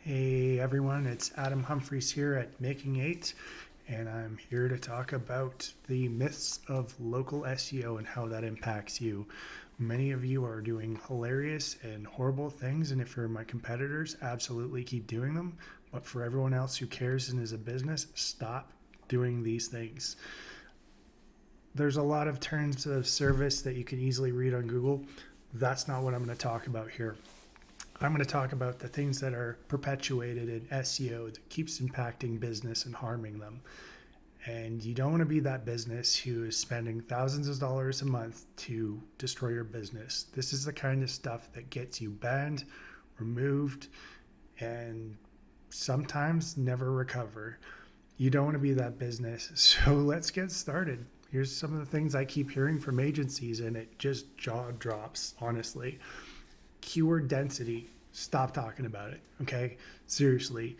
Hey everyone, it's Adam Humphreys here at Making Eight, and I'm here to talk about the myths of local SEO and how that impacts you. Many of you are doing hilarious and horrible things, and if you're my competitors, absolutely keep doing them. But for everyone else who cares and is a business, stop doing these things. There's a lot of terms of service that you can easily read on Google. That's not what I'm going to talk about here. I'm going to talk about the things that are perpetuated in SEO that keeps impacting business and harming them. And you don't want to be that business who is spending thousands of dollars a month to destroy your business. This is the kind of stuff that gets you banned, removed, and sometimes never recover. You don't want to be that business. So let's get started. Here's some of the things I keep hearing from agencies, and it just jaw drops, honestly. Keyword density. Stop talking about it. Okay. Seriously.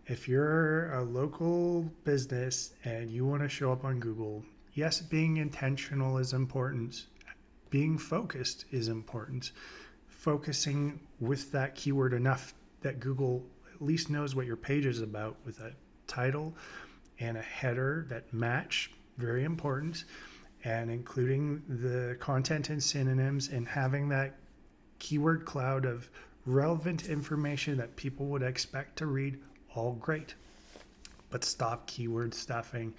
If you're a local business and you want to show up on Google, yes, being intentional is important. Being focused is important. Focusing with that keyword enough that Google at least knows what your page is about with a title and a header that match. Very important. And including the content and synonyms and having that keyword cloud of relevant information that people would expect to read, all great. But stop keyword stuffing.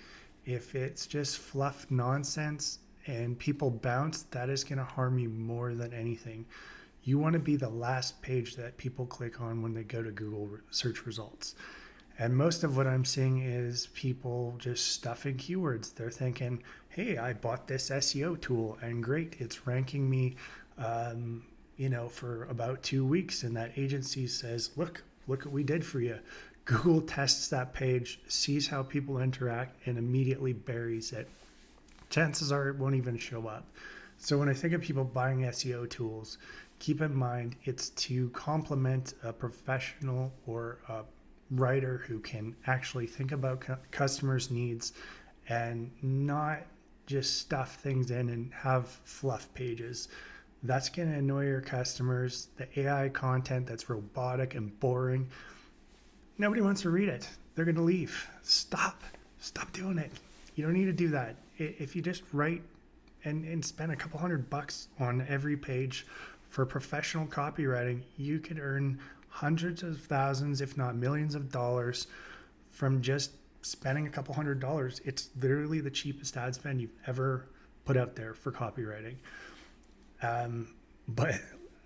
If it's just fluff nonsense and people bounce, that is going to harm you more than anything. You want to be the last page that people click on when they go to Google search results. And most of what I'm seeing is people just stuffing keywords. They're thinking, hey, I bought this SEO tool and great, it's ranking me for about 2 weeks, and that agency says, look what we did for you. Google tests that page, sees how people interact, and immediately buries it. Chances are it won't even show up. So when I think of people buying SEO tools, keep in mind it's to complement a professional or a writer who can actually think about customers' needs and not just stuff things in and have fluff pages. That's going to annoy your customers. The AI content that's robotic and boring, nobody wants to read it. They're going to leave. Stop doing it. You don't need to do that. If you just write and spend a couple $100 on every page for professional copywriting, you could earn hundreds of thousands, if not millions of dollars from just spending a couple $100. It's literally the cheapest ad spend you've ever put out there for copywriting. But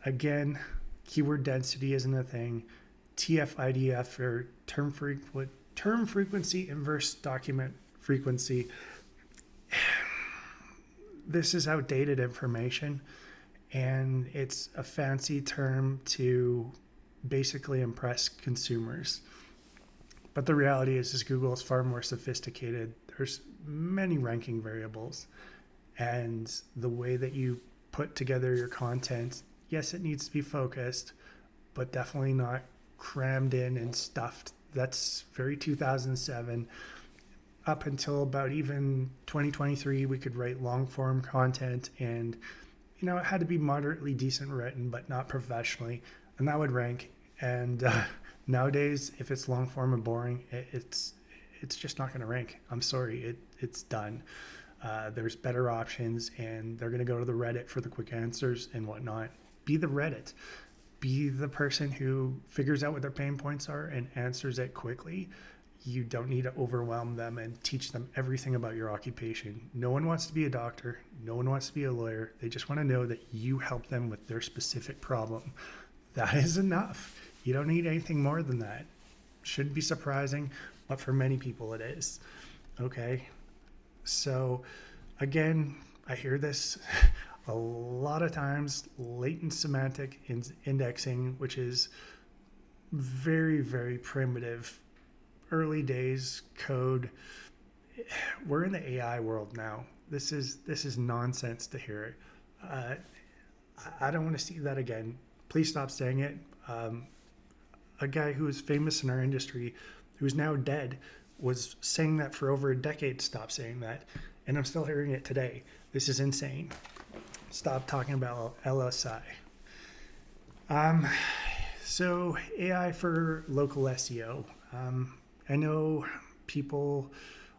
again, keyword density isn't a thing. TF-IDF, or term frequency inverse document frequency. This is outdated information, and it's a fancy term to basically impress consumers. But the reality is Google is far more sophisticated. There's many ranking variables, and the way that you put together your content, yes, it needs to be focused, but definitely not crammed in and stuffed. That's very 2007. Up until about even 2023, we could write long form content, and it had to be moderately decent written, but not professionally, and that would rank. And nowadays, if it's long form and boring, it's just not going to rank. I'm sorry, it's done. There's better options, and they're going to go to the Reddit for the quick answers and whatnot. Be the Reddit. Be the person who figures out what their pain points are and answers it quickly. You don't need to overwhelm them and teach them everything about your occupation. No one wants to be a doctor. No one wants to be a lawyer. They just want to know that you help them with their specific problem. That is enough. You don't need anything more than that. Shouldn't be surprising, but for many people it is. Okay? So again, I hear this a lot of times, latent semantic indexing, which is very, very primitive, early days code. We're in the AI world now. This is nonsense to hear it. I don't want to see that again. Please stop saying it. A guy who is famous in our industry, who's now dead, was saying that for over a decade. Stop saying that. And I'm still hearing it today. This is insane. Stop talking about LSI. So AI for local SEO. I know people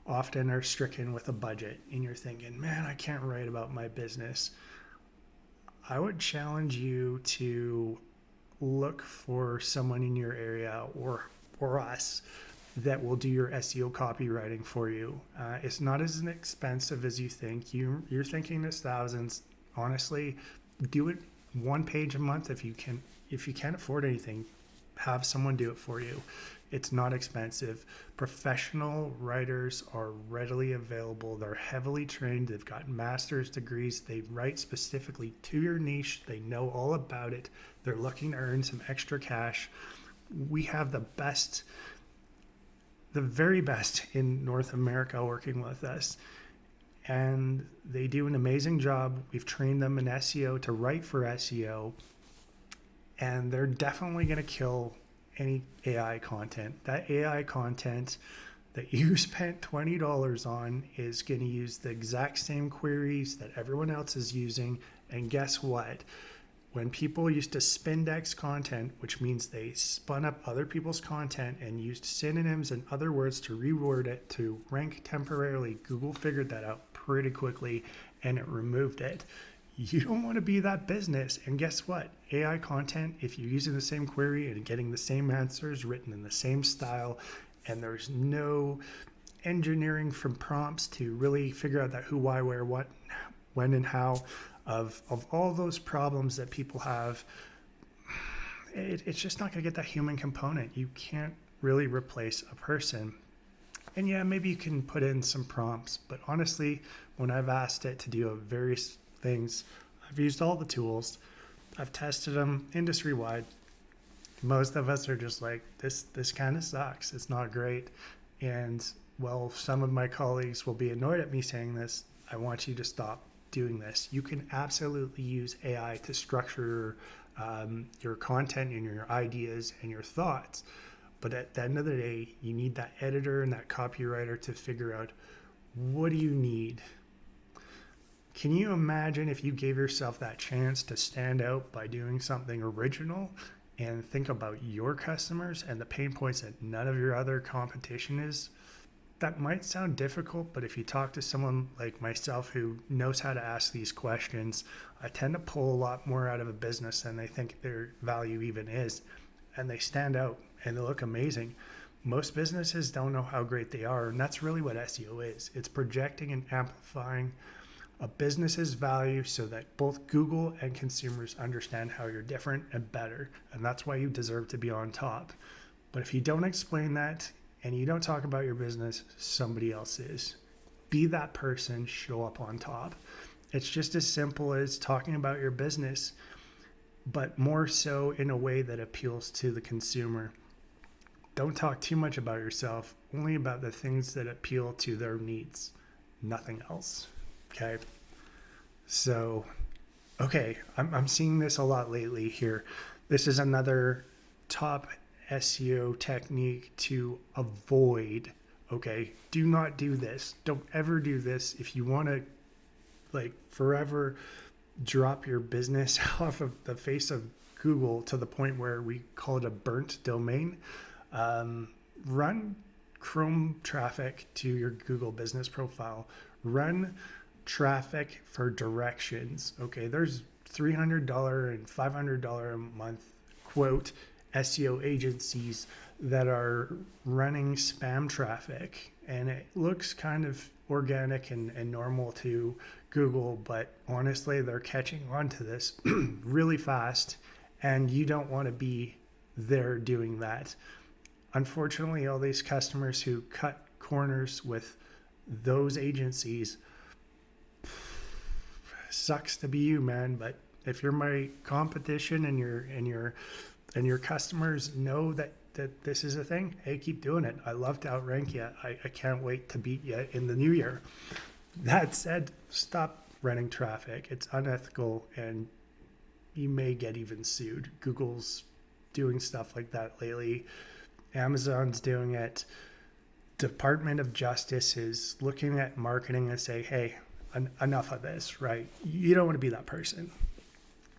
often are stricken with a budget and you're thinking, man, I can't write about my business. I would challenge you to look for someone in your area or us that will do your SEO copywriting for you. It's not as expensive as you think. You're thinking it's thousands. Honestly, do it one page a month if you can. If you can't afford anything, have someone do it for you. It's not expensive. Professional writers are readily available. They're heavily trained. They've got master's degrees. They write specifically to your niche. They know all about it. They're looking to earn some extra cash. We have the very best in North America working with us. And they do an amazing job. We've trained them in SEO to write for SEO. And they're definitely going to kill any AI content. That AI content that you spent $20 on is going to use the exact same queries that everyone else is using. And guess what? When people used to spindex content, which means they spun up other people's content and used synonyms and other words to reword it to rank temporarily, Google figured that out pretty quickly and it removed it. You don't want to be that business. And guess what? AI content, if you're using the same query and getting the same answers written in the same style, and there's no engineering from prompts to really figure out that who, why, where, what, when, and how of all those problems that people have, it's just not going to get that human component. You can't really replace a person. And yeah, maybe you can put in some prompts, but honestly, when I've asked it to do various things, I've used all the tools. I've tested them industry-wide. Most of us are just like, this kind of sucks. It's not great. And while some of my colleagues will be annoyed at me saying this, I want you to stop doing this. You can absolutely use AI to structure your content and your ideas and your thoughts. But at the end of the day, you need that editor and that copywriter to figure out, what do you need? Can you imagine if you gave yourself that chance to stand out by doing something original and think about your customers and the pain points that none of your other competition is? That might sound difficult, but if you talk to someone like myself who knows how to ask these questions, I tend to pull a lot more out of a business than they think their value even is. And they stand out and they look amazing. Most businesses don't know how great they are, and that's really what SEO is. It's projecting and amplifying a business's value so that both Google and consumers understand how you're different and better. And that's why you deserve to be on top. But if you don't explain that and you don't talk about your business, somebody else is. Be that person, show up on top. It's just as simple as talking about your business, but more so in a way that appeals to the consumer. Don't talk too much about yourself, only about the things that appeal to their needs, nothing else. Okay. So, I'm seeing this a lot lately here. This is another top SEO technique to avoid. Okay. Do not do this. Don't ever do this. If you want to forever drop your business off of the face of Google to the point where we call it a burnt domain, run Chrome traffic to your Google business profile. Run traffic for directions. Okay, there's $300 and $500 a month quote SEO agencies that are running spam traffic, and it looks kind of organic and normal to Google, but honestly, they're catching on to this really fast, and you don't want to be there doing that. Unfortunately, all these customers who cut corners with those agencies, sucks to be you, man. But if you're my competition and your customers know that this is a thing, hey, keep doing it. I love to outrank you. I can't wait to beat you in the new year. That said, stop running traffic. It's unethical and you may get even sued. Google's doing stuff like that lately. Amazon's doing it. Department of Justice is looking at marketing and say, hey, enough of this, right? You don't want to be that person.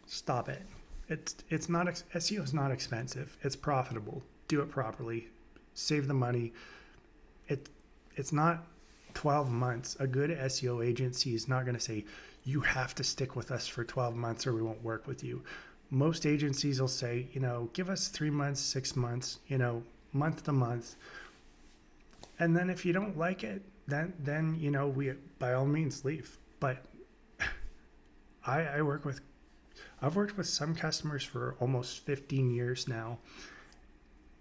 Stop it. It's not SEO is not expensive. It's profitable. Do it properly. Save the money. It it's not 12 months. A good SEO agency is not going to say you have to stick with us for 12 months or we won't work with you. Most agencies will say, give us 3 months, 6 months, month to month. And then if you don't like it, then we by all means leave. But I've worked with some customers for almost 15 years now,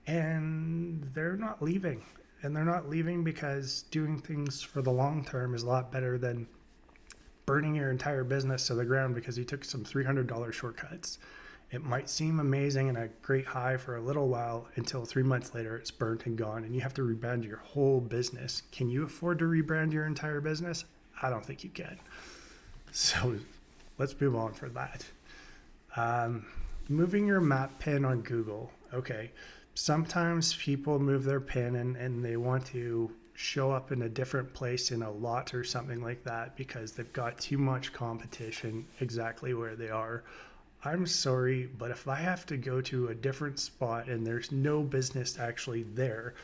and they're not leaving. And they're not leaving because doing things for the long term is a lot better than burning your entire business to the ground because you took some $300 shortcuts. It might seem amazing and a great high for a little while until 3 months later it's burnt and gone and you have to rebrand your whole business. Can you afford to rebrand your entire business? I don't think you can. So let's move on for that. Moving your map pin on Google. Okay. Sometimes people move their pin and they want to show up in a different place in a lot or something like that because they've got too much competition exactly where they are. I'm sorry, but if I have to go to a different spot and there's no business actually there,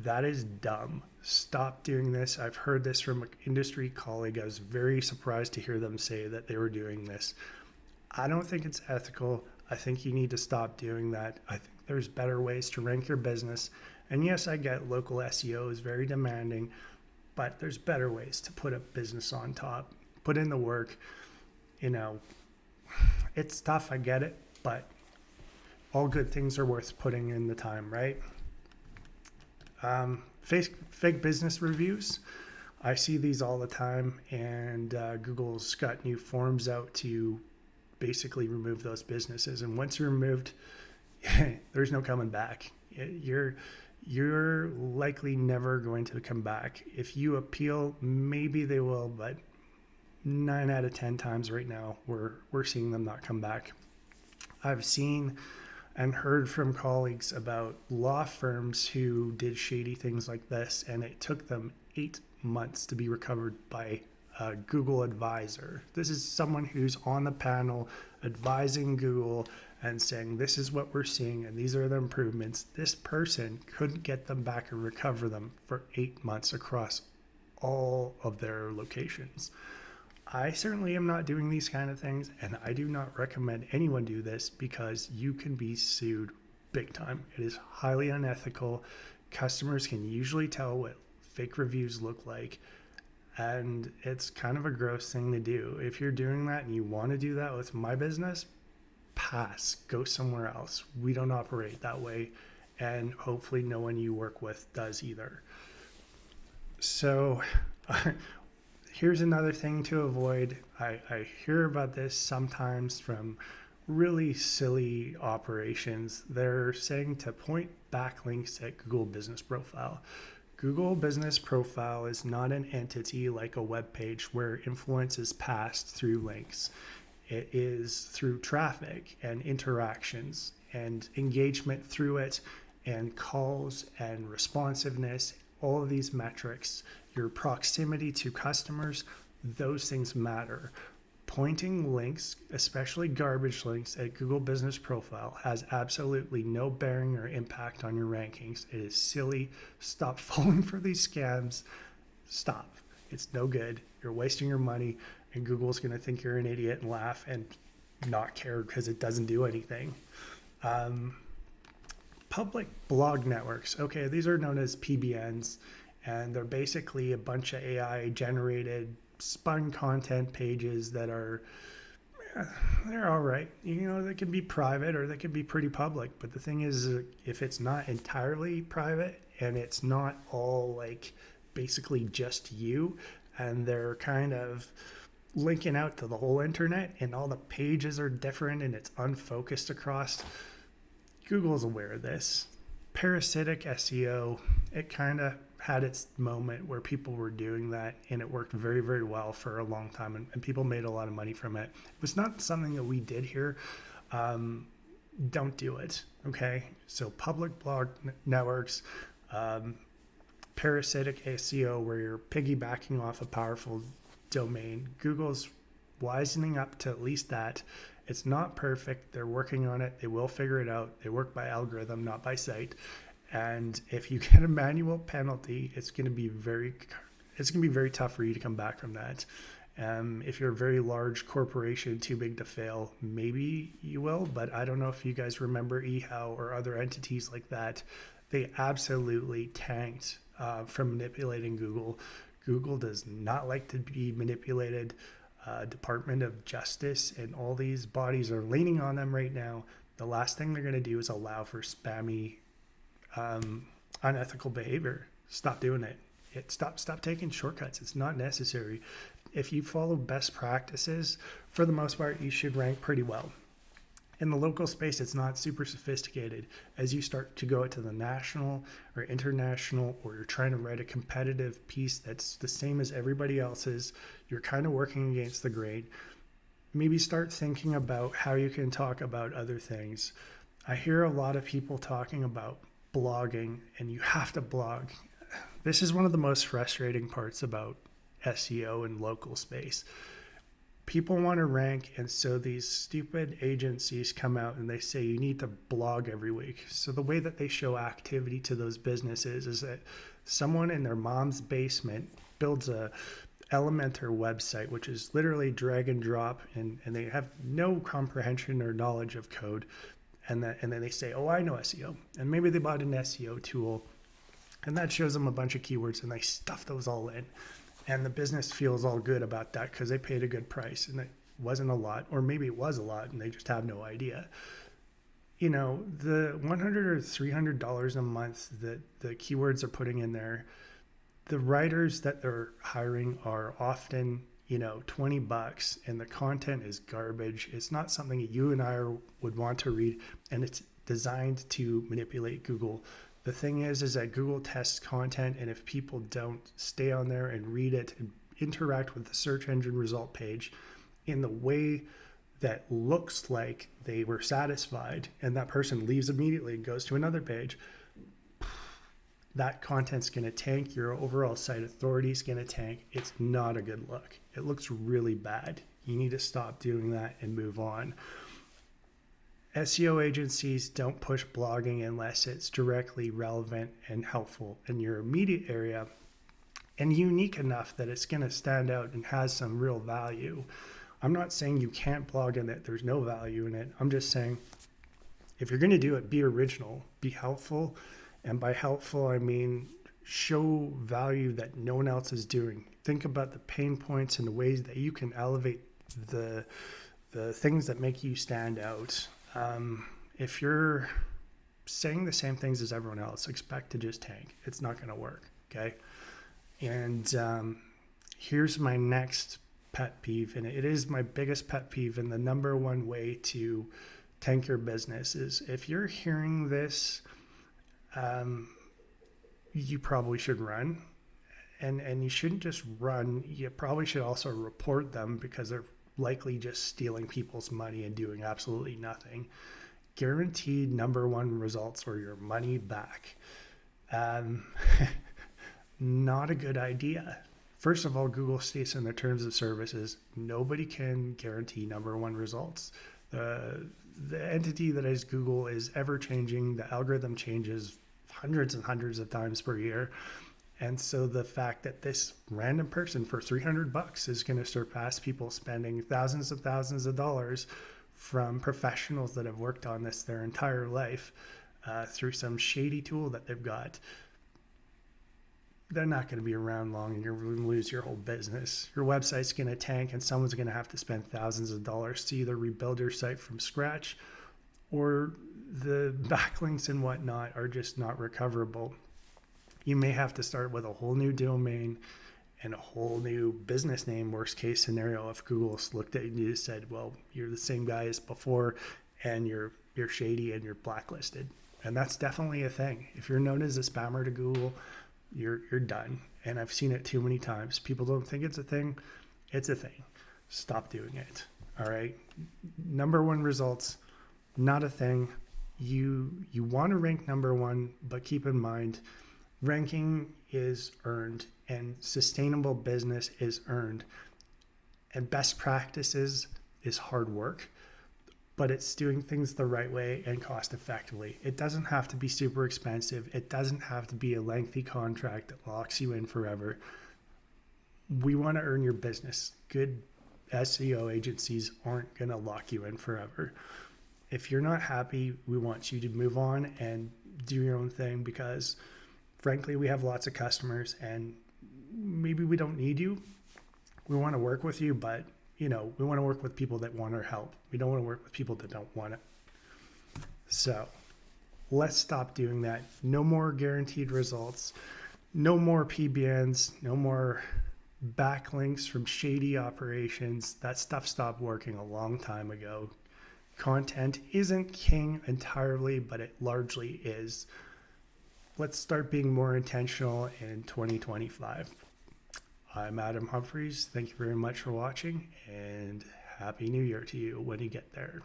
that is dumb. Stop doing this. I've heard this from an industry colleague. I was very surprised to hear them say that they were doing this. I don't think it's ethical. I think you need to stop doing that. I think there's better ways to rank your business. And yes, I get local SEO is very demanding, but there's better ways to put a business on top. Put in the work. It's tough, I get it, but all good things are worth putting in the time, right? Fake business reviews. I see these all the time, and Google's got new forms out to basically remove those businesses. And once you're removed, there's no coming back. You're likely never going to come back. If you appeal, maybe they will, but 9 out of 10 times right now, we're seeing them not come back. I've seen and heard from colleagues about law firms who did shady things like this, and it took them 8 months to be recovered by a Google advisor. This is someone who's on the panel advising Google and saying, this is what we're seeing, and these are the improvements. This person couldn't get them back and recover them for 8 months across all of their locations. I certainly am not doing these kind of things, and I do not recommend anyone do this because you can be sued big time. It is highly unethical. Customers can usually tell what fake reviews look like, and it's kind of a gross thing to do. If you're doing that and you want to do that with my business, pass. Go somewhere else. We don't operate that way, and hopefully no one you work with does either. So here's another thing to avoid. I hear about this sometimes from really silly operations. They're saying to point backlinks at Google Business Profile. Google Business Profile is not an entity like a web page where influence is passed through links. It is through traffic and interactions and engagement through it and calls and responsiveness, all of these metrics, your proximity to customers, those things matter. Pointing links, especially garbage links at Google Business Profile, has absolutely no bearing or impact on your rankings. It is silly. Stop falling for these scams. Stop. It's no good. You're wasting your money, and Google's going to think you're an idiot and laugh and not care because it doesn't do anything. Public blog networks. Okay, these are known as PBNs, and they're basically a bunch of AI generated spun content pages that are, they're all right. They can be private or they can be pretty public. But the thing is, if it's not entirely private and it's not all like basically just you, and they're kind of linking out to the whole internet and all the pages are different and it's unfocused across, Google's aware of this. Parasitic SEO, it kind of had its moment where people were doing that, and it worked very, very well for a long time, and people made a lot of money from it. It was not something that we did here. Don't do it, okay? So public blog networks, parasitic SEO where you're piggybacking off a powerful domain. Google's wisening up to at least that, It's not perfect. They're working on it. They will figure it out. They work by algorithm, not by site. And if you get a manual penalty, it's going to be very tough for you to come back from that. If you're a very large corporation, too big to fail, maybe you will, but I don't know if you guys remember eHow or other entities like that. They absolutely tanked from manipulating Google. Google does not like to be manipulated. Department of Justice and all these bodies are leaning on them right now. The last thing they're going to do is allow for spammy, unethical behavior. Stop doing it. Stop taking shortcuts. It's not necessary. If you follow best practices, for the most part, you should rank pretty well. In the local space, it's not super sophisticated. As you start to go out to the national or international, or you're trying to write a competitive piece that's the same as everybody else's, you're kind of working against the grain. Maybe start thinking about how you can talk about other things. I hear a lot of people talking about blogging, and you have to blog. This is one of the most frustrating parts about SEO in local space. People want to rank, and so these stupid agencies come out and they say you need to blog every week. So the way that they show activity to those businesses is that someone in their mom's basement builds a Elementor website, which is literally drag and drop, and they have no comprehension or knowledge of code. And then they say, oh, I know SEO. And maybe they bought an SEO tool, and that shows them a bunch of keywords, and they stuff those all in. And the business feels all good about that because they paid a good price, and it wasn't a lot, or maybe it was a lot and they just have no idea. You know, the $100 or $300 a month that the keywords are putting in there, the writers that they're hiring are often, $20, and the content is garbage. It's not something you and I would want to read, and it's designed to manipulate Google. The thing is that Google tests content, and if people don't stay on there and read it and interact with the search engine result page in the way that looks like they were satisfied, and that person leaves immediately and goes to another page, that content's going to tank. Your overall site authority is going to tank. It's not a good look. It looks really bad. You need to stop doing that and move on. SEO agencies don't push blogging unless it's directly relevant and helpful in your immediate area and unique enough that it's going to stand out and has some real value. I'm not saying you can't blog and that there's no value in it. I'm just saying if you're going to do it, be original, be helpful. And by helpful, I mean show value that no one else is doing. Think about the pain points and the ways that you can elevate the things that make you stand out. If you're saying the same things as everyone else, expect to just tank. It's not going to work. Okay. And here's my next pet peeve, and it is my biggest pet peeve, and the number one way to tank your business is if you're hearing this, you probably should run, and you shouldn't just run. You probably should also report them because they're likely just stealing people's money and doing absolutely nothing. Guaranteed number one results or your money back. Not a good idea. First of all, Google states in their terms of services, nobody can guarantee number one results. The entity that is Google is ever changing. The algorithm changes hundreds and hundreds of times per year. And so the fact that this random person for $300 is going to surpass people spending thousands of dollars from professionals that have worked on this their entire life through some shady tool that they've got, they're not going to be around long, and you're going to lose your whole business. Your website's going to tank, and someone's going to have to spend thousands of dollars to either rebuild your site from scratch, or the backlinks and whatnot are just not recoverable. You may have to start with a whole new domain and a whole new business name, worst case scenario, if Google's looked at you and just said, well, you're the same guy as before, and you're shady and you're blacklisted. And that's definitely a thing. If you're known as a spammer to Google, you're done. And I've seen it too many times. People don't think it's a thing. It's a thing. Stop doing it. All right. Number one results, not a thing. You want to rank number one, but keep in mind, ranking is earned and sustainable business is earned. And best practices is hard work. but it's doing things the right way and cost effectively. It doesn't have to be super expensive. It doesn't have to be a lengthy contract that locks you in forever. We want to earn your business. Good SEO agencies aren't going to lock you in forever. If you're not happy, we want you to move on and do your own thing, because frankly, we have lots of customers and maybe we don't need you. We want to work with you, but we want to work with people that want our help. We don't want to work with people that don't want it. So let's stop doing that. No more guaranteed results. No more PBNs. No more backlinks from shady operations. That stuff stopped working a long time ago. Content isn't king entirely, but it largely is. Let's start being more intentional in 2025. I'm Adam Humphreys. Thank you very much for watching, and Happy New Year to you when you get there.